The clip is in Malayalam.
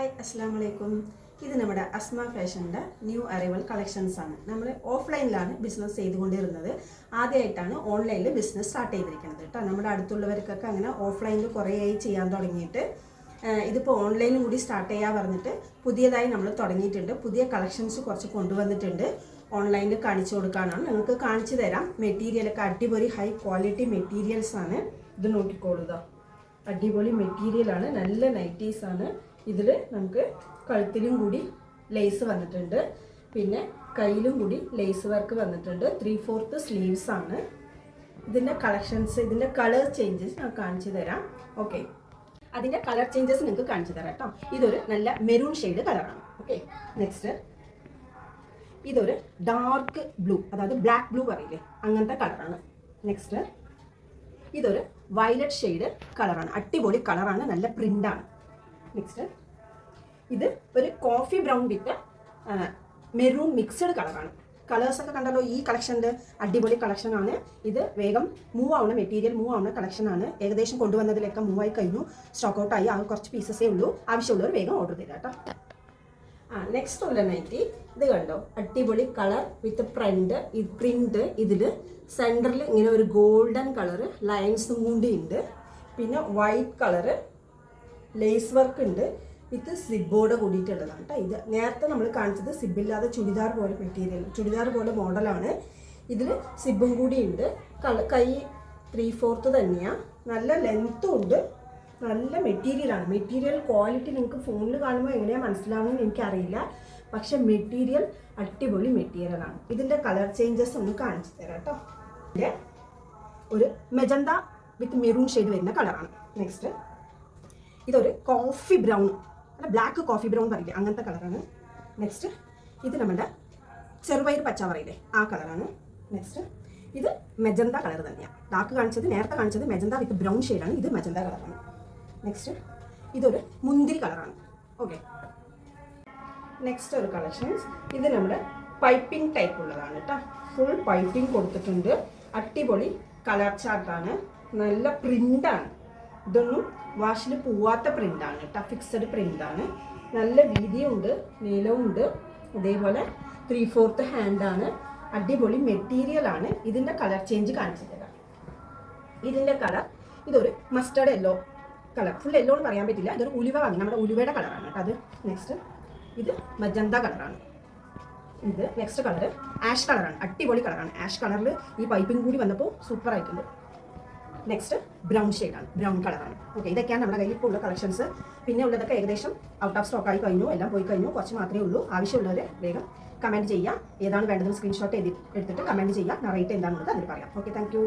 ഹായ് അസ്സാം വലൈക്കും. ഇത് നമ്മുടെ അസ്മ ഫാഷൻ്റെ ന്യൂ അറൈവൽ കളക്ഷൻസ് ആണ്. നമ്മൾ ഓഫ്ലൈനിലാണ് ബിസിനസ് ചെയ്തുകൊണ്ടിരുന്നത്. ആദ്യമായിട്ടാണ് ഓൺലൈനിൽ ബിസിനസ് സ്റ്റാർട്ട് ചെയ്തിരിക്കുന്നത് കേട്ടോ. നമ്മുടെ അടുത്തുള്ളവർക്കൊക്കെ അങ്ങനെ ഓഫ്ലൈനിൽ കുറേയായി ചെയ്യാൻ തുടങ്ങിയിട്ട് ഇതിപ്പോൾ ഓൺലൈനും കൂടി സ്റ്റാർട്ട് ചെയ്യാൻ പറഞ്ഞിട്ട് പുതിയതായി നമ്മൾ തുടങ്ങിയിട്ടുണ്ട്. പുതിയ കളക്ഷൻസ് കുറച്ച് കൊണ്ടുവന്നിട്ടുണ്ട്. ഓൺലൈനിൽ കാണിച്ചു കൊടുക്കാനാണ്. നിങ്ങൾക്ക് കാണിച്ചു തരാം. മെറ്റീരിയലൊക്കെ അടിപൊളി ഹൈ ക്വാളിറ്റി മെറ്റീരിയൽസ് ആണ്. ഇത് നോക്കിക്കോളുക, അടിപൊളി മെറ്റീരിയലാണ്. നല്ല നൈറ്റീസാണ്. ഇതിൽ നമുക്ക് കഴുത്തിലും കൂടി ലേസ് വന്നിട്ടുണ്ട്, പിന്നെ കയ്യിലും കൂടി ലേസ് വർക്ക് വന്നിട്ടുണ്ട്. 3/4 സ്ലീവ്സ് ആണ്. ഇതിൻ്റെ കളക്ഷൻസ്, ഇതിൻ്റെ കളർ ചേഞ്ചസ് ഞാൻ കാണിച്ചു തരാം. ഓക്കെ, അതിൻ്റെ കളർ ചേഞ്ചസ് നിങ്ങൾക്ക് കാണിച്ചു തരാം കേട്ടോ. ഇതൊരു നല്ല മെറൂൺ ഷെയ്ഡ് കളറാണ്. ഓക്കെ, നെക്സ്റ്റ് ഇതൊരു ഡാർക്ക് ബ്ലൂ, അതായത് ബ്ലാക്ക് ബ്ലൂ പറയില്ലേ, അങ്ങനത്തെ കളറാണ്. നെക്സ്റ്റ് ഇതൊരു വയലറ്റ് ഷെയ്ഡ് കളറാണ്. അടിപൊളി കളറാണ്, നല്ല പ്രിൻ്റാണ്. നെക്സ്റ്റ് ഇത് ഒരു കോഫി ബ്രൗൺ വിത്ത് മെറൂൺ മിക്സഡ് കളറാണ്. കളേഴ്സൊക്കെ കണ്ടല്ലോ. ഈ കളക്ഷൻ്റെ അടിപൊളി കളക്ഷനാണ്. ഇത് വേഗം മൂവ് ആവുന്ന മെറ്റീരിയൽ, മൂവ് ആവുന്ന കളക്ഷനാണ്. ഏകദേശം കൊണ്ടുവന്നതിലൊക്കെ മൂവായി കഴിഞ്ഞു, സ്റ്റോക്ക് ഔട്ടായി. ആ കുറച്ച് പീസസേ ഉള്ളൂ. ആവശ്യമുള്ളവർ വേഗം ഓർഡർ ചെയ്താൽ കേട്ടോ. നെക്സ്റ്റ് ഉള്ള നൈറ്റി ഇത് കണ്ടോ, അടിപൊളി കളർ വിത്ത് പ്രിന്റ്. ഇതിൽ സെൻറ്ററിൽ ഇങ്ങനെ ഒരു ഗോൾഡൻ കളറ് ലൈൻസും കൂടി ഉണ്ട്. പിന്നെ വൈറ്റ് കളറ് ലേസ് വർക്ക് ഉണ്ട് വിത്ത് സിബോടെ കൂടിയിട്ടുള്ളതാണ് കേട്ടോ. ഇത് നേരത്തെ നമ്മൾ കാണിച്ചത് സിബില്ലാതെ ചുരിദാർ പോലെ മെറ്റീരിയൽ, ചുരിദാർ പോലെ മോഡലാണ്. ഇതിൽ സിബും കൂടി ഉണ്ട്. കൈ 3/4 തന്നെയാണ്. നല്ല ലെങ്ത്തും ഉണ്ട്. നല്ല മെറ്റീരിയലാണ്. മെറ്റീരിയൽ ക്വാളിറ്റി നിങ്ങൾക്ക് ഫോണിൽ കാണുമ്പോൾ എങ്ങനെയാണ് മനസ്സിലാവുമെന്ന് എനിക്കറിയില്ല. പക്ഷെ മെറ്റീരിയൽ അടിപൊളി മെറ്റീരിയലാണ്. ഇതിൻ്റെ കളർ ചേഞ്ചസ് ഒന്ന് കാണിച്ചു തരാം കേട്ടോ. ഇതിൻ്റെ ഒരു മെജന്ത വിത്ത് മെറൂൺ ഷെയ്ഡ് വരുന്ന കളറാണ്. നെക്സ്റ്റ് ഇതൊരു കോഫി ബ്രൗൺ, അല്ല ബ്ലാക്ക് കോഫി ബ്രൗൺ പറയില്ലേ, അങ്ങനത്തെ കളറാണ്. നെക്സ്റ്റ് ഇത് നമ്മുടെ ചെറുപയർ പച്ച പറയില്ലേ, ആ കളറാണ്. നെക്സ്റ്റ് ഇത് മെജന്ത കളർ തന്നെയാണ്. ഡാർക്ക് കാണിച്ചത്, നേരത്തെ കാണിച്ചത് മെജന്ത വിത്ത് ബ്രൗൺ ഷെയ്ഡാണ്. ഇത് മെജന്ത കളറാണ്. നെക്സ്റ്റ് ഇതൊരു മുന്തിരി കളറാണ്. ഓക്കെ, നെക്സ്റ്റ് ഒരു കളക്ഷൻസ് ഇത് നമ്മുടെ പൈപ്പിംഗ് ടൈപ്പ് ഉള്ളതാണ് കേട്ടോ. ഫുൾ പൈപ്പിംഗ് കൊടുത്തിട്ടുണ്ട്. അടിപൊളി കളർ ചാർട്ടാണ്. നല്ല പ്രിൻ്റാണ്. ഇതൊന്നും വാഷിൽ പോവാത്ത പ്രിൻ്റാണ് കേട്ടോ. ഫിക്സഡ് പ്രിൻ്റാണ്. നല്ല വീതിയുണ്ട്, നീളവുമുണ്ട്. അതേപോലെ 3/4 ഹാൻഡാണ്. അടിപൊളി മെറ്റീരിയലാണ്. ഇതിൻ്റെ കളർ ചേഞ്ച് കാണിച്ചു തരാം. ഇതിൻ്റെ കളർ ഇതൊരു mustard yellow colour. Full yellow എന്ന് പറയാൻ പറ്റില്ല. ഇതൊരു ഉലുവ വാങ്ങി, നമ്മുടെ ഉലുവയുടെ കളറാണ് കേട്ടോ അത്. നെക്സ്റ്റ് ഇത് മജന്ത കളറാണ്. ഇത് നെക്സ്റ്റ് കളർ ആഷ് കളറാണ്. അടിപൊളി കളറാണ്. ആഷ് കളറിൽ ഈ പൈപ്പിംഗ് കൂടി വന്നപ്പോൾ സൂപ്പർ ആയിട്ടുണ്ട്. നെക്സ്റ്റ് ബ്രൗൺ ഷെയ്ഡാണ്, ബ്രൗൺ കളറാണ്. ഓക്കെ, ഇതൊക്കെയാണ് നമ്മുടെ കയ്യിൽ ഇപ്പോൾ ഉള്ള കളക്ഷൻസ്. പിന്നെ ഉള്ളതൊക്കെ ഏകദേശം ഔട്ട് ഓഫ് സ്റ്റോക്ക് ആയി കഴിഞ്ഞു, എല്ലാം പോയി കഴിഞ്ഞു. കുറച്ച് മാത്രമേ ഉള്ളൂ. ആവശ്യമുള്ളവർ വേഗം കമൻറ്റ് ചെയ്യുക. ഏതാണ് വേണ്ടതെന്ന് സ്ക്രീൻഷോട്ട് എടുത്തിട്ട് കമൻറ്റ് ചെയ്യുക. റേറ്റ് എന്താണെന്നുള്ളത് അതിൽ പറയാം. Okay, thank you.